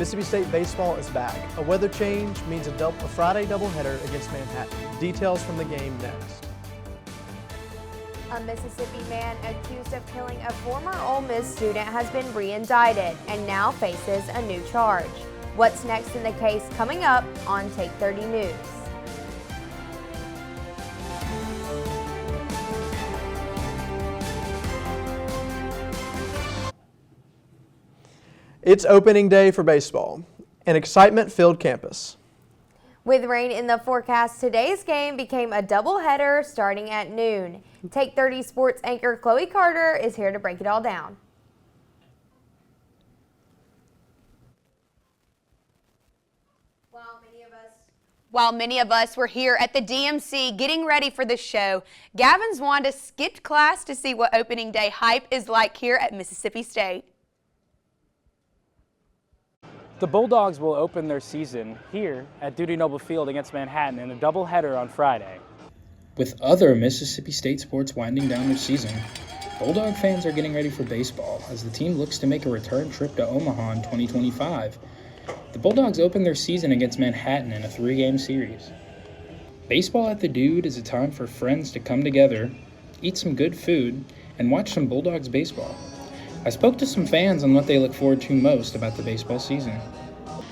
Mississippi State baseball is back. A weather change means a Friday doubleheader against Manhattan. Details from the game next. A Mississippi man accused of killing a former Ole Miss student has been re-indicted and now faces a new charge. What's next in the case coming up on Take 30 News. It's opening day for baseball, an excitement-filled campus. With rain in the forecast, today's game became a doubleheader starting at noon. Take 30 Sports anchor Chloe Carter is here to break it all down. While many of us were here at the DMC getting ready for the show, Gavin's Wanda skipped class to see what opening day hype is like here at Mississippi State. The Bulldogs will open their season here at Dudy Noble Field against Manhattan in a doubleheader on Friday. With other Mississippi State sports winding down their season, Bulldog fans are getting ready for baseball as the team looks to make a return trip to Omaha in 2025. The Bulldogs open their season against Manhattan in a 3-game series. Baseball at the Dude is a time for friends to come together, eat some good food, and watch some Bulldogs baseball. I spoke to some fans on what they look forward to most about the baseball season.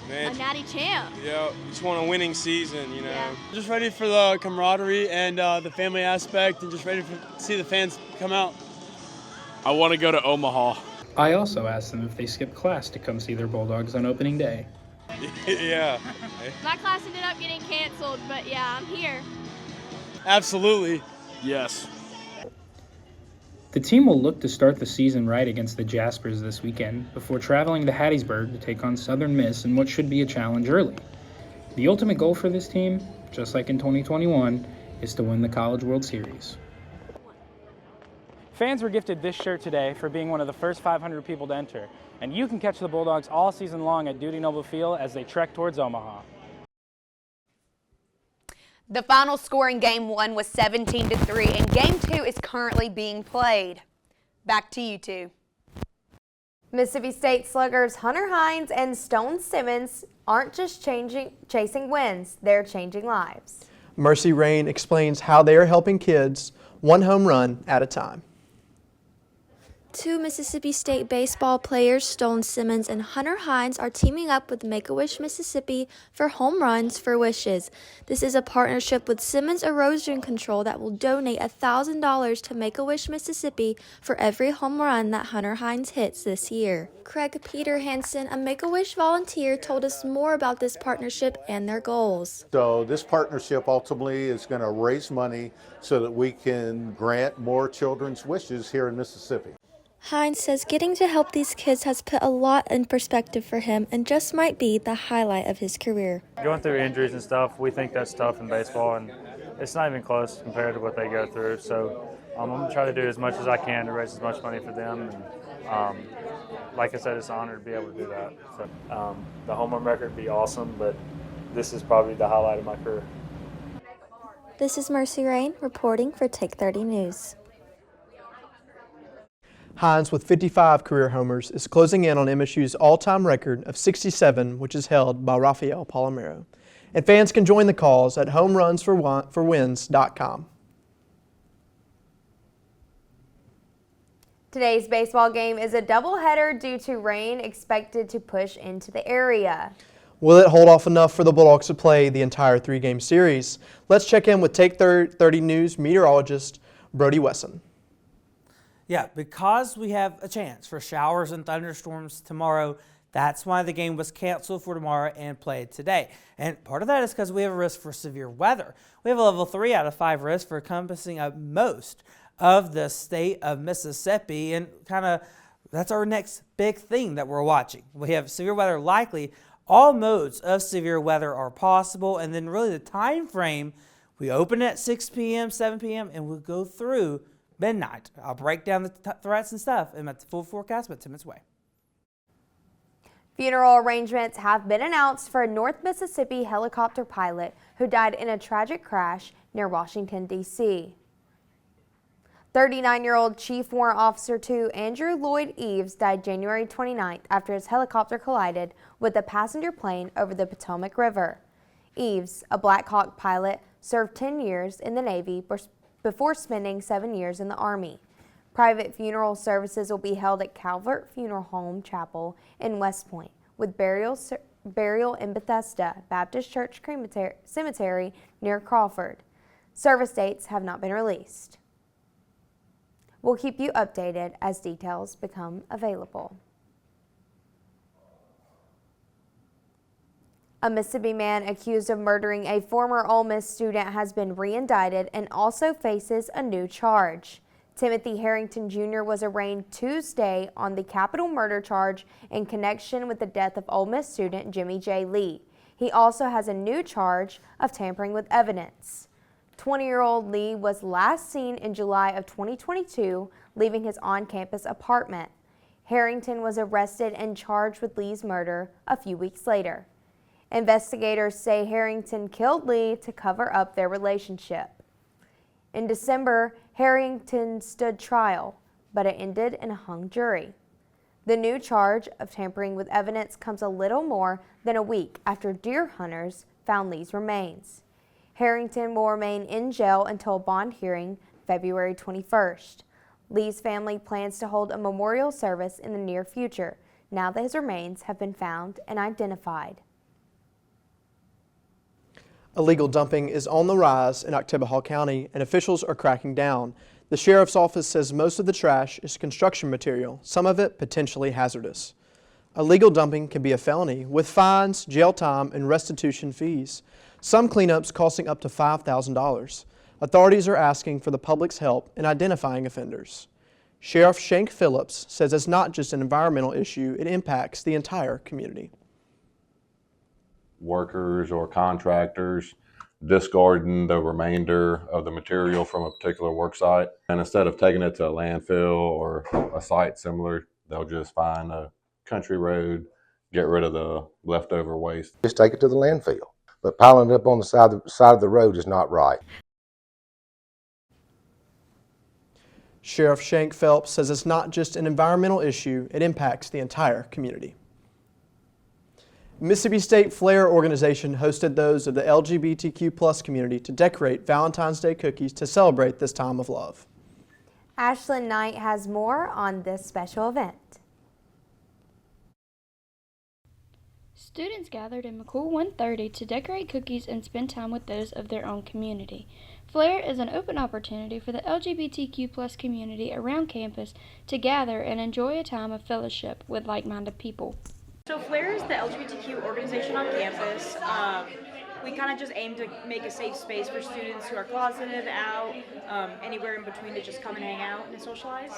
Man, a natty champ. yeah, just want a winning season, you know. Yeah. Just ready for the camaraderie and the family aspect, and just ready to see the fans come out. I want to go to Omaha. I also asked them if they skipped class to come see their Bulldogs on opening day. Yeah. My class ended up getting canceled, but yeah, I'm here. Absolutely. Yes. The team will look to start the season right against the Jaspers this weekend before traveling to Hattiesburg to take on Southern Miss in what should be a challenge early. The ultimate goal for this team, just like in 2021, is to win the College World Series. Fans were gifted this shirt today for being one of the first 500 people to enter, and you can catch the Bulldogs all season long at Dudy Noble Field as they trek towards Omaha. The final score in Game 1 was 17-3, and Game 2 is currently being played. Back to you two. Mississippi State sluggers Hunter Hines and Stone Simmons aren't just chasing wins, they're changing lives. Mercy Rain explains how they are helping kids one home run at a time. Two Mississippi State baseball players, Stone Simmons and Hunter Hines, are teaming up with Make-A-Wish Mississippi for Home Runs for Wishes. This is a partnership with Simmons Erosion Control that will donate $1,000 to Make-A-Wish Mississippi for every home run that Hunter Hines hits this year. Craig Peter Hansen, a Make-A-Wish volunteer, told us more about this partnership and their goals. So this partnership ultimately is going to raise money so that we can grant more children's wishes here in Mississippi. Hines says getting to help these kids has put a lot in perspective for him and just might be the highlight of his career. Going through injuries and stuff, we think that's tough in baseball, and it's not even close compared to what they go through. So I'm going to try to do as much as I can to raise as much money for them. And like I said, it's an honor to be able to do that. So the home run record would be awesome, but this is probably the highlight of my career. This is Mercy Rain reporting for Take 30 News. Hines, with 55 career homers, is closing in on MSU's all-time record of 67, which is held by Rafael Palomero. And fans can join the cause at homerunsforwins.com. Today's baseball game is a doubleheader due to rain expected to push into the area. Will it hold off enough for the Bulldogs to play the entire 3-game series? Let's check in with Take 30 News meteorologist Brody Wesson. Yeah, because we have a chance for showers and thunderstorms tomorrow, that's why the game was canceled for tomorrow and played today. And part of that is because we have a risk for severe weather. We have a level 3 out of 5 risk for encompassing most of the state of Mississippi, and that's our next big thing that we're watching. We have severe weather likely. All modes of severe weather are possible, and then really the time frame, we open at 6 p.m., 7 p.m., and we'll go through midnight. I'll break down the threats and stuff in my full forecast, but 10 minutes away. Funeral arrangements have been announced for a North Mississippi helicopter pilot who died in a tragic crash near Washington, D.C. 39-year-old Chief Warrant Officer 2 Andrew Lloyd Eves died January 29th after his helicopter collided with a passenger plane over the Potomac River. Eves, a Black Hawk pilot, served 10 years in the Navy before spending 7 years in the Army. Private funeral services will be held at Calvert Funeral Home Chapel in West Point, with burial in Bethesda Baptist Church Cemetery near Crawford. Service dates have not been released. We'll keep you updated as details become available. A Mississippi man accused of murdering a former Ole Miss student has been re-indicted and also faces a new charge. Timothy Harrington Jr. was arraigned Tuesday on the capital murder charge in connection with the death of Ole Miss student Jimmy J. Lee. He also has a new charge of tampering with evidence. 20-year-old Lee was last seen in July of 2022, leaving his on-campus apartment. Harrington was arrested and charged with Lee's murder a few weeks later. Investigators say Harrington killed Lee to cover up their relationship. In December, Harrington stood trial, but it ended in a hung jury. The new charge of tampering with evidence comes a little more than a week after deer hunters found Lee's remains. Harrington will remain in jail until a bond hearing February 21st. Lee's family plans to hold a memorial service in the near future, now that his remains have been found and identified. Illegal dumping is on the rise in Oktibbeha County, and officials are cracking down. The sheriff's office says most of the trash is construction material, some of it potentially hazardous. Illegal dumping can be a felony with fines, jail time, and restitution fees. Some cleanups costing up to $5,000. Authorities are asking for the public's help in identifying offenders. Sheriff Shank Phillips says it's not just an environmental issue, it impacts the entire community. Workers or contractors discarding the remainder of the material from a particular work site, and instead of taking it to a landfill or a site similar, they'll just find a country road, get rid of the leftover waste. Just take it to the landfill. But piling it up on the side of the road is not right. Sheriff Shank Phelps says it's not just an environmental issue, it impacts the entire community. Mississippi State Flair organization hosted those of the LGBTQ+ community to decorate Valentine's Day cookies to celebrate this time of love. Ashlyn Knight has more on this special event. Students gathered in McCool 130 to decorate cookies and spend time with those of their own community. Flair is an open opportunity for the LGBTQ+ community around campus to gather and enjoy a time of fellowship with like-minded people. So Flair is the LGBTQ organization on campus. We kind of just aim to make a safe space for students who are closeted, out, anywhere in between to just come and hang out and socialize.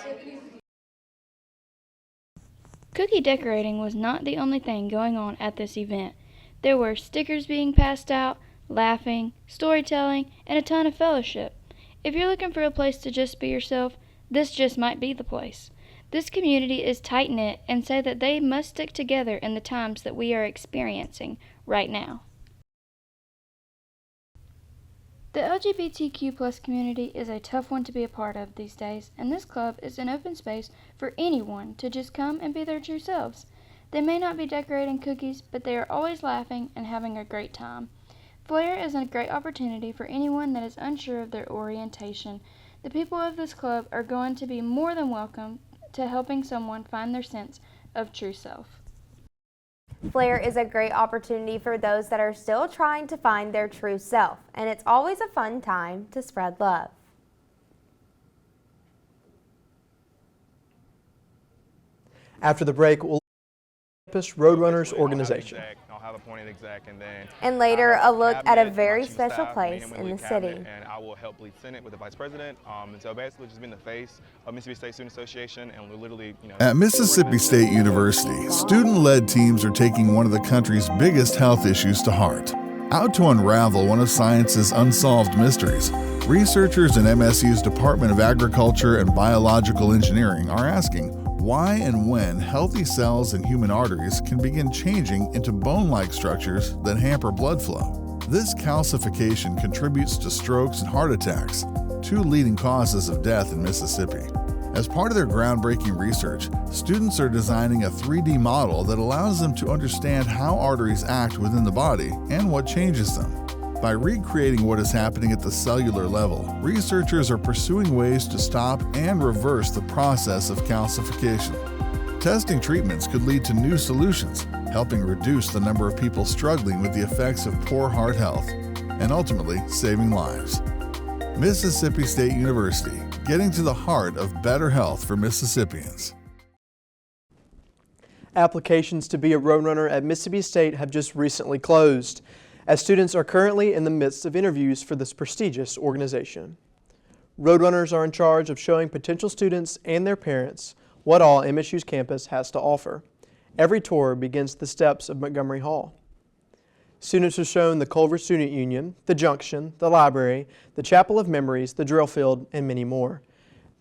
Cookie decorating was not the only thing going on at this event. There were stickers being passed out, laughing, storytelling, and a ton of fellowship. If you're looking for a place to just be yourself, this just might be the place. This community is tight-knit and say that they must stick together in the times that we are experiencing right now. The LGBTQ+ community is a tough one to be a part of these days, and this club is an open space for anyone to just come and be their true selves. They may not be decorating cookies, but they are always laughing and having a great time. Flair is a great opportunity for anyone that is unsure of their orientation. The people of this club are going to be more than welcome to helping someone find their sense of true self. Flair is a great opportunity for those that are still trying to find their true self, and it's always a fun time to spread love. After the break, we'll Campus Roadrunners organization. And later, a look at a very special place in the city. And I will help lead Senate with the Vice President. And so basically just being the face of Mississippi State Student Association, and we're literally, At Mississippi State University, student-led teams are taking one of the country's biggest health issues to heart. Out to unravel one of science's unsolved mysteries, researchers in MSU's Department of Agriculture and Biological Engineering are asking why and when healthy cells in human arteries can begin changing into bone-like structures that hamper blood flow. This calcification contributes to strokes and heart attacks. two leading causes of death in Mississippi. As part of their groundbreaking research, students are designing a 3D model that allows them to understand how arteries act within the body and what changes them. By recreating what is happening at the cellular level, researchers are pursuing ways to stop and reverse the process of calcification. Testing treatments could lead to new solutions, helping reduce the number of people struggling with the effects of poor heart health, and ultimately saving lives. Mississippi State University, getting to the heart of better health for Mississippians. Applications to be a Roadrunner at Mississippi State have just recently closed, as students are currently in the midst of interviews for this prestigious organization. Roadrunners are in charge of showing potential students and their parents what all MSU's campus has to offer. Every tour begins at the steps of Montgomery Hall. Students are shown the Culver Student Union, the Junction, the library, the Chapel of Memories, the drill field, and many more.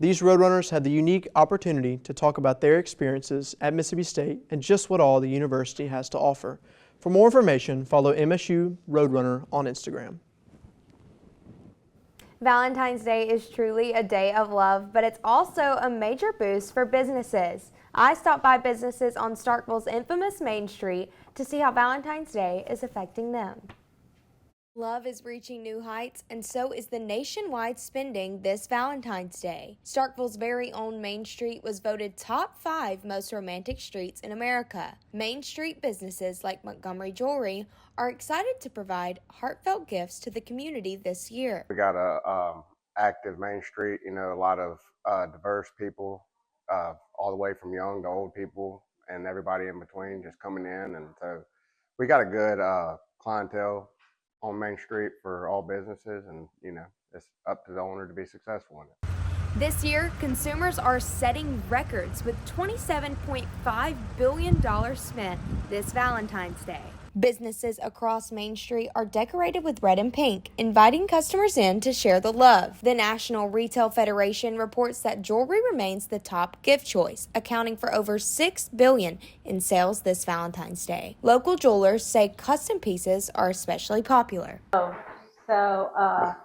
These Roadrunners had the unique opportunity to talk about their experiences at Mississippi State and just what all the university has to offer. For more information, follow MSU Roadrunner on Instagram. Valentine's Day is truly a day of love, but it's also a major boost for businesses. I stopped by businesses on Starkville's infamous Main Street to see how Valentine's Day is affecting them. Love is reaching new heights, and so is the nationwide spending this Valentine's Day. Starkville's very own Main Street was voted top 5 most romantic streets in America. Main Street businesses like Montgomery Jewelry are excited to provide heartfelt gifts to the community this year. We got a active Main Street, you know, a lot of diverse people, all the way from young to old people and everybody in between just coming in. And so we got a good clientele on Main Street for all businesses, and you know, it's up to the owner to be successful in it. This year, consumers are setting records with $27.5 billion spent this Valentine's Day. Businesses across Main Street are decorated with red and pink, inviting customers in to share the love. The National Retail Federation reports that jewelry remains the top gift choice, accounting for over $6 billion in sales this Valentine's Day. Local jewelers say custom pieces are especially popular. Valentine's,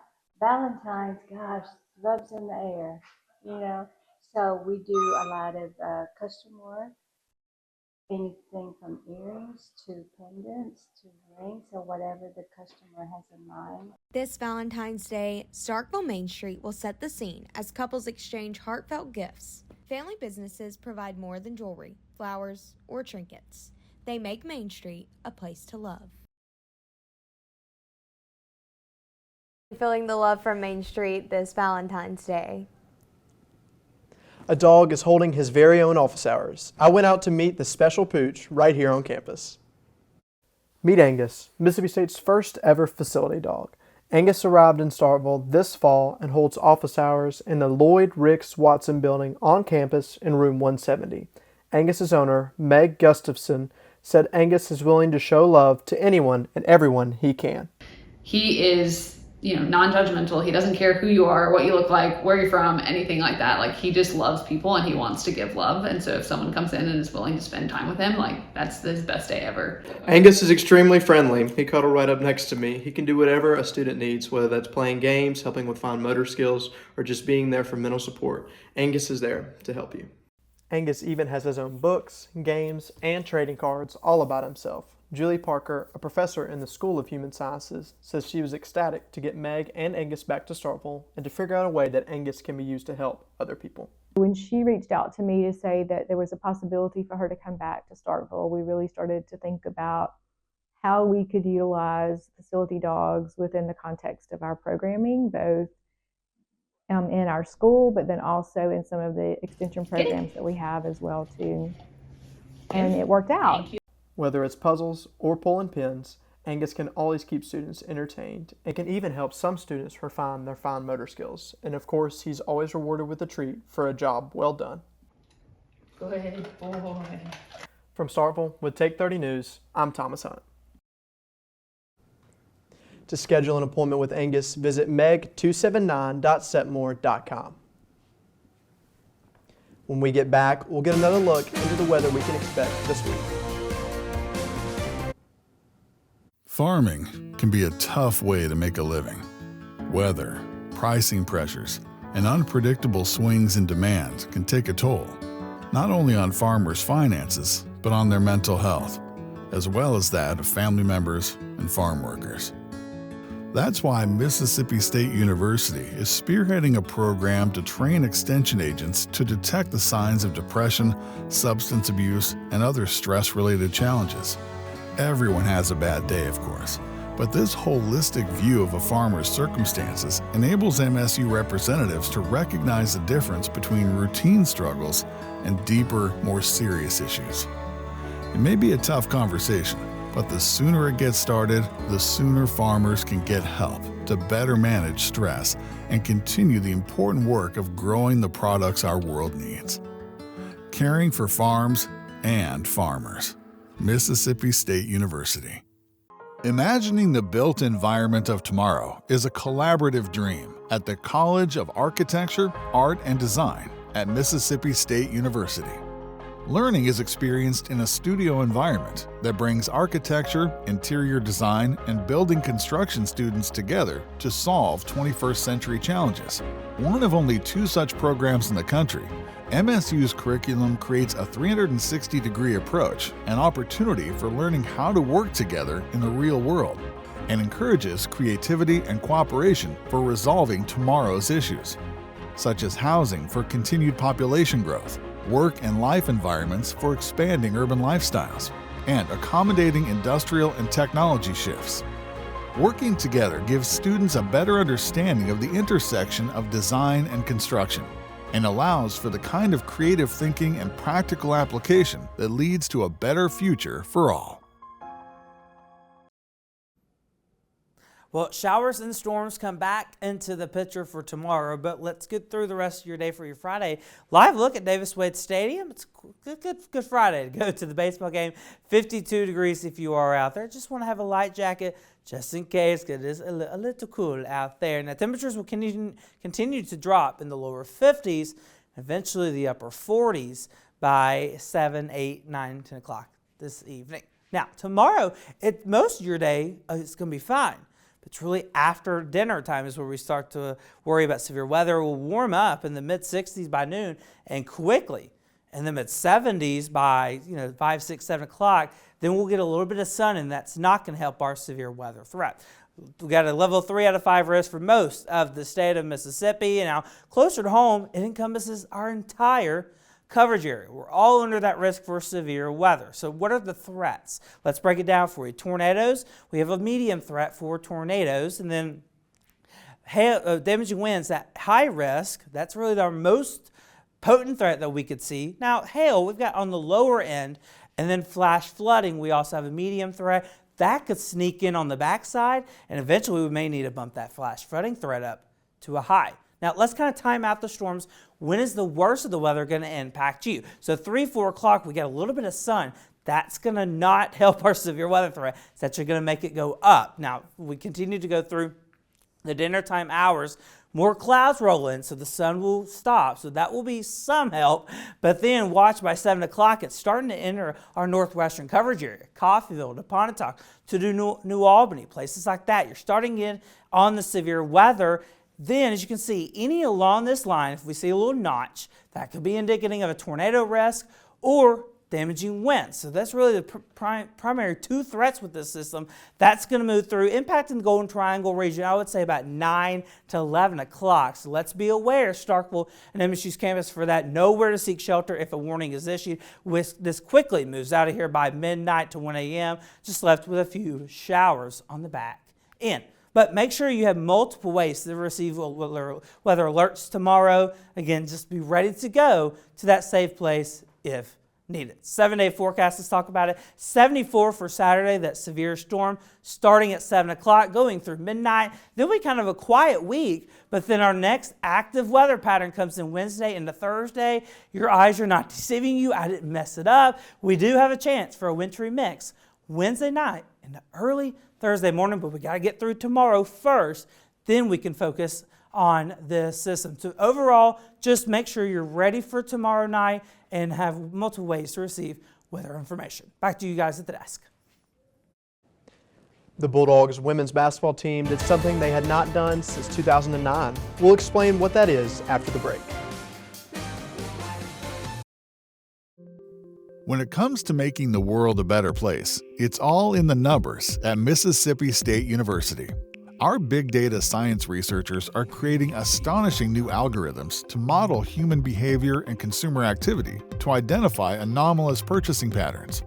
gosh, love's in the air, you know. So we do a lot of custom work. Anything from earrings to pendants to rings, or whatever the customer has in mind. This Valentine's Day, Starkville Main Street will set the scene as couples exchange heartfelt gifts. Family businesses provide more than jewelry, flowers, or trinkets. They make Main Street a place to love. Feeling the love from Main Street this Valentine's Day. A dog is holding his very own office hours. I went out to meet the special pooch right here on campus. Meet Angus, Mississippi State's first ever facility dog. Angus arrived in Starkville this fall and holds office hours in the Lloyd Ricks Watson building on campus in room 170. Angus's owner, Meg Gustafson, said Angus is willing to show love to anyone and everyone he can. He is, non-judgmental. He doesn't care who you are, what you look like, where you're from, anything like that. Like, he just loves people and he wants to give love. And so if someone comes in and is willing to spend time with him, that's his best day ever. Angus is extremely friendly. He cuddled right up next to me. He can do whatever a student needs, whether that's playing games, helping with fine motor skills, or just being there for mental support. Angus is there to help you. Angus even has his own books, games, and trading cards all about himself. Julie Parker, a professor in the School of Human Sciences, says she was ecstatic to get Meg and Angus back to Starkville and to figure out a way that Angus can be used to help other people. When she reached out to me to say that there was a possibility for her to come back to Starkville, we really started to think about how we could utilize facility dogs within the context of our programming, both in our school, but then also in some of the extension programs that we have as well too. And it worked out. Whether it's puzzles or pulling pins, Angus can always keep students entertained and can even help some students refine their fine motor skills. And of course, he's always rewarded with a treat for a job well done. Good boy. From Starkville with Take 30 News, I'm Thomas Hunt. To schedule an appointment with Angus, visit meg279.setmore.com. When we get back, we'll get another look into the weather we can expect this week. Farming can be a tough way to make a living. Weather, pricing pressures and unpredictable swings in demand can take a toll, not only on farmers' finances, but on their mental health, as well as that of family members and farm workers. That's why Mississippi State University is spearheading a program to train extension agents to detect the signs of depression, substance abuse, and other stress-related challenges. Everyone has a bad day, of course, but this holistic view of a farmer's circumstances enables MSU representatives to recognize the difference between routine struggles and deeper, more serious issues. It may be a tough conversation, but the sooner it gets started, the sooner farmers can get help to better manage stress and continue the important work of growing the products our world needs. Caring for farms and farmers. Mississippi State University. Imagining the built environment of tomorrow is a collaborative dream at the College of Architecture, Art, and Design at Mississippi State University. Learning is experienced in a studio environment that brings architecture, interior design, and building construction students together to solve 21st century challenges. One of only 2 such programs in the country, MSU's curriculum creates a 360-degree approach and opportunity for learning how to work together in the real world, and encourages creativity and cooperation for resolving tomorrow's issues, such as housing for continued population growth, work and life environments for expanding urban lifestyles, and accommodating industrial and technology shifts. Working together gives students a better understanding of the intersection of design and construction, and allows for the kind of creative thinking and practical application that leads to a better future for all. Well, showers and storms come back into the picture for tomorrow, but let's get through the rest of your day for your Friday. Live look at Davis Wade Stadium. It's good Friday to go to the baseball game. 52 degrees if you are out there. Just want to have a light jacket just in case, because it is a little cool out there. Now, temperatures will continue to drop in the lower 50s, eventually the upper 40s by 7, 8, 9, 10 o'clock this evening. Now, tomorrow, most of your day is going to be fine. It's really after dinner time is where we start to worry about severe weather. We'll warm up in the mid-60s by noon and quickly in the mid-70s by 5, 6, 7 o'clock. Then we'll get a little bit of sun, and that's not going to help our severe weather threat. We've got a level 3 out of 5 risk for most of the state of Mississippi. And now closer to home, it encompasses our entire coverage area. We're all under that risk for severe weather. So what are the threats? Let's break it down for you. Tornadoes, we have a medium threat for tornadoes, and then hail, damaging winds, that high risk, that's really our most potent threat that we could see. Now hail, we've got on the lower end, and then flash flooding, we also have a medium threat. That could sneak in on the backside, and eventually we may need to bump that flash flooding threat up to a high. Now, let's kind of time out the storms. When is the worst of the weather going to impact you? So 3, 4 o'clock, we get a little bit of sun. That's going to not help our severe weather threat. It's actually going to make it go up. Now, we continue to go through the dinner time hours. More clouds roll in, so the sun will stop. So that will be some help. But then watch by 7 o'clock, it's starting to enter our northwestern coverage area. Coffeyville to Pontotoc to New Albany, places like that. You're starting in on the severe weather. Then, as you can see, any along this line, if we see a little notch, that could be indicative of a tornado risk or damaging winds. So that's really the primary 2 threats with this system. That's going to move through, impacting the Golden Triangle region, I would say about 9 to 11 o'clock. So let's be aware, Starkville and MSU's campus, for that. Know where to seek shelter if a warning is issued. This quickly moves out of here by midnight to 1 a.m., just left with a few showers on the back end. But make sure you have multiple ways to receive weather alerts tomorrow. Again, just be ready to go to that safe place if needed. 7-day forecast, let's talk about it. 74 for Saturday, that severe storm starting at 7 o'clock, going through midnight. Then we kind of a quiet week, but then our next active weather pattern comes in Wednesday into Thursday. Your eyes are not deceiving you. I didn't mess it up. We do have a chance for a wintry mix Wednesday night into early Thursday morning, but we got to get through tomorrow first. Then we can focus on the system. So overall, just make sure you're ready for tomorrow night and have multiple ways to receive weather information. Back to you guys at the desk. The Bulldogs women's basketball team did something they had not done since 2009. We'll explain what that is after the break. When it comes to making the world a better place, it's all in the numbers at Mississippi State University. Our big data science researchers are creating astonishing new algorithms to model human behavior and consumer activity to identify anomalous purchasing patterns.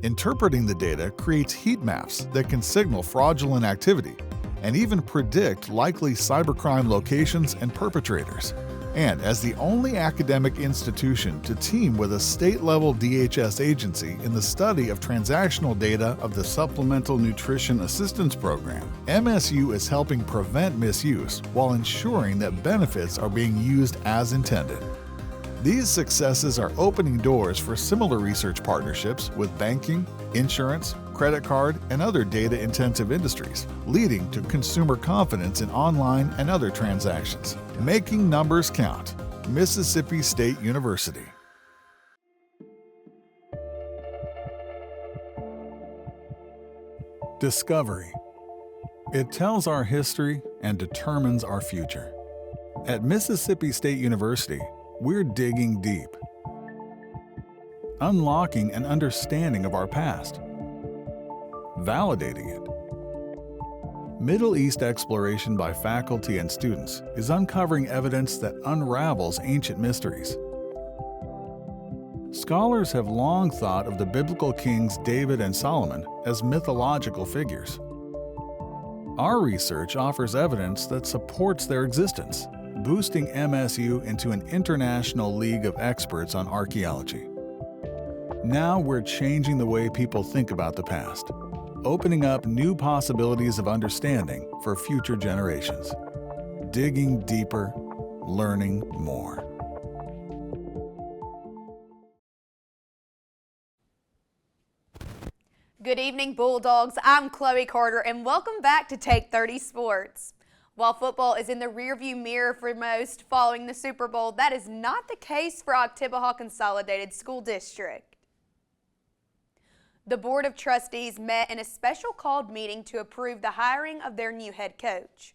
Interpreting the data creates heat maps that can signal fraudulent activity and even predict likely cybercrime locations and perpetrators. And as the only academic institution to team with a state-level DHS agency in the study of transactional data of the Supplemental Nutrition Assistance Program, MSU is helping prevent misuse while ensuring that benefits are being used as intended. These successes are opening doors for similar research partnerships with banking, insurance, credit card, and other data-intensive industries, leading to consumer confidence in online and other transactions. Making numbers count. Mississippi State University. Discovery. It tells our history and determines our future. At Mississippi State University, we're digging deep, unlocking an understanding of our past, validating it. Middle East exploration by faculty and students is uncovering evidence that unravels ancient mysteries. Scholars have long thought of the biblical kings David and Solomon as mythological figures. Our research offers evidence that supports their existence, boosting MSU into an international league of experts on archaeology. Now we're changing the way people think about the past, opening up new possibilities of understanding for future generations. Digging deeper, learning more. Good evening, Bulldogs. I'm Chloe Carter, and welcome back to Take 30 Sports. While football is in the rearview mirror for most following the Super Bowl, that is not the case for Oktibbeha Consolidated School District. The Board of Trustees met in a special called meeting to approve the hiring of their new head coach.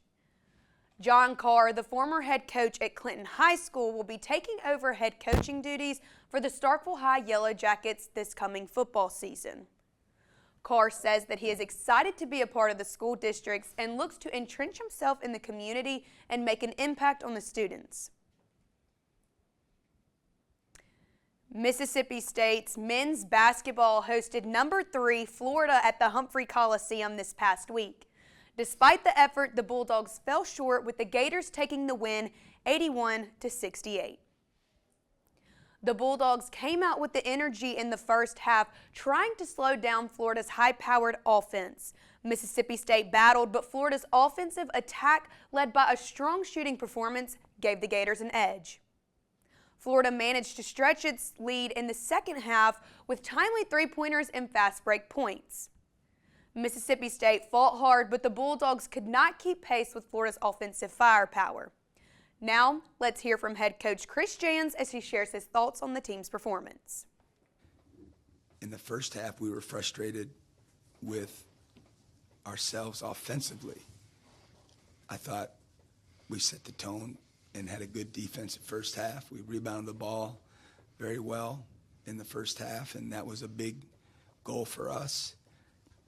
John Carr, the former head coach at Clinton High School, will be taking over head coaching duties for the Starkville High Yellow Jackets this coming football season. Carr says that he is excited to be a part of the school districts and looks to entrench himself in the community and make an impact on the students. Mississippi State's men's basketball hosted number 3 Florida at the Humphrey Coliseum this past week. Despite the effort, the Bulldogs fell short, with the Gators taking the win 81-68. The Bulldogs came out with the energy in the first half, trying to slow down Florida's high-powered offense. Mississippi State battled, but Florida's offensive attack, led by a strong shooting performance, gave the Gators an edge. Florida managed to stretch its lead in the second half with timely three-pointers and fast break points. Mississippi State fought hard, but the Bulldogs could not keep pace with Florida's offensive firepower. Now, let's hear from head coach Chris Jans as he shares his thoughts on the team's performance. In the first half, we were frustrated with ourselves offensively. I thought we set the tone and had a good defensive first half. We rebounded the ball very well in the first half, and that was a big goal for us.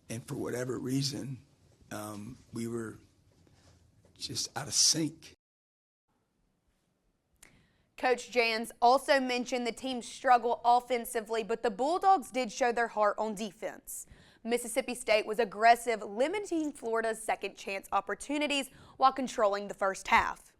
And for whatever reason, we were just out of sync. Coach Jans also mentioned the team's struggle offensively, but the Bulldogs did show their heart on defense. Mississippi State was aggressive, limiting Florida's second chance opportunities while controlling the first half.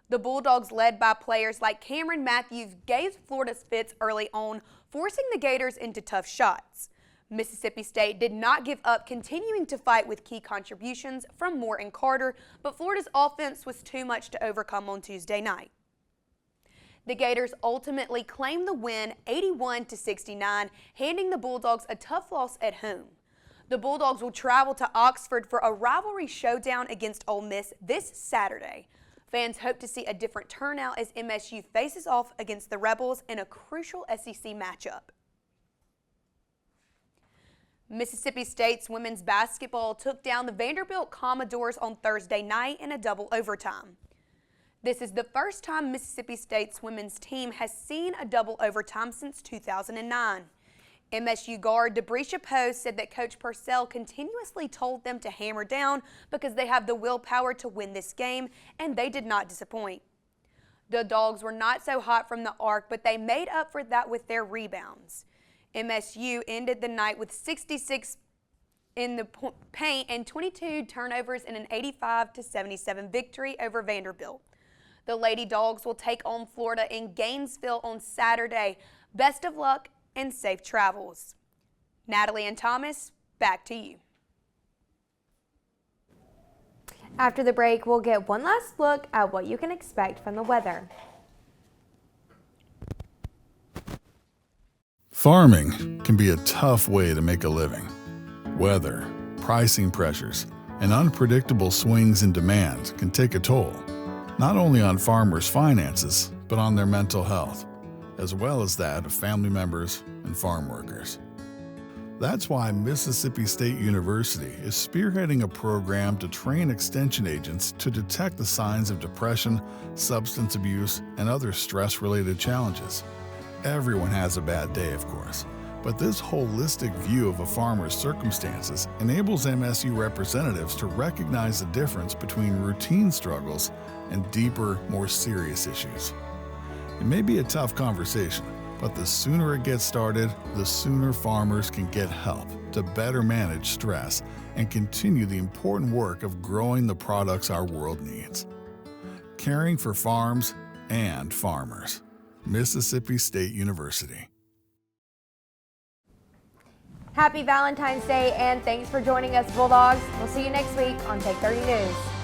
The Bulldogs, led by players like Cameron Matthews, gave Florida fits early on, forcing the Gators into tough shots. Mississippi State did not give up, continuing to fight with key contributions from Moore and Carter, but Florida's offense was too much to overcome on Tuesday night. The Gators ultimately claimed the win 81-69, handing the Bulldogs a tough loss at home. The Bulldogs will travel to Oxford for a rivalry showdown against Ole Miss this Saturday. Fans hope to see a different turnout as MSU faces off against the Rebels in a crucial SEC matchup. Mississippi State's women's basketball took down the Vanderbilt Commodores on Thursday night in a double overtime. This is the first time Mississippi State's women's team has seen a double overtime since 2009. MSU guard Debrecia Post said that Coach Purcell continuously told them to hammer down because they have the willpower to win this game, and they did not disappoint. The Dogs were not so hot from the arc, but they made up for that with their rebounds. MSU ended the night with 66 in the paint and 22 turnovers in an 85-77 victory over Vanderbilt. The Lady Dogs will take on Florida in Gainesville on Saturday. Best of luck and safe travels. Natalie and Thomas, back to you. After the break, we'll get one last look at what you can expect from the weather. Farming can be a tough way to make a living. Weather, pricing pressures, and unpredictable swings in demand can take a toll, not only on farmers' finances, but on their mental health, as well as that of family members and farm workers. That's why Mississippi State University is spearheading a program to train extension agents to detect the signs of depression, substance abuse, and other stress-related challenges. Everyone has a bad day, of course, but this holistic view of a farmer's circumstances enables MSU representatives to recognize the difference between routine struggles and deeper, more serious issues. It may be a tough conversation, but the sooner it gets started, the sooner farmers can get help to better manage stress and continue the important work of growing the products our world needs. Caring for farms and farmers. Mississippi State University. Happy Valentine's Day, and thanks for joining us, Bulldogs. We'll see you next week on Take 30 News.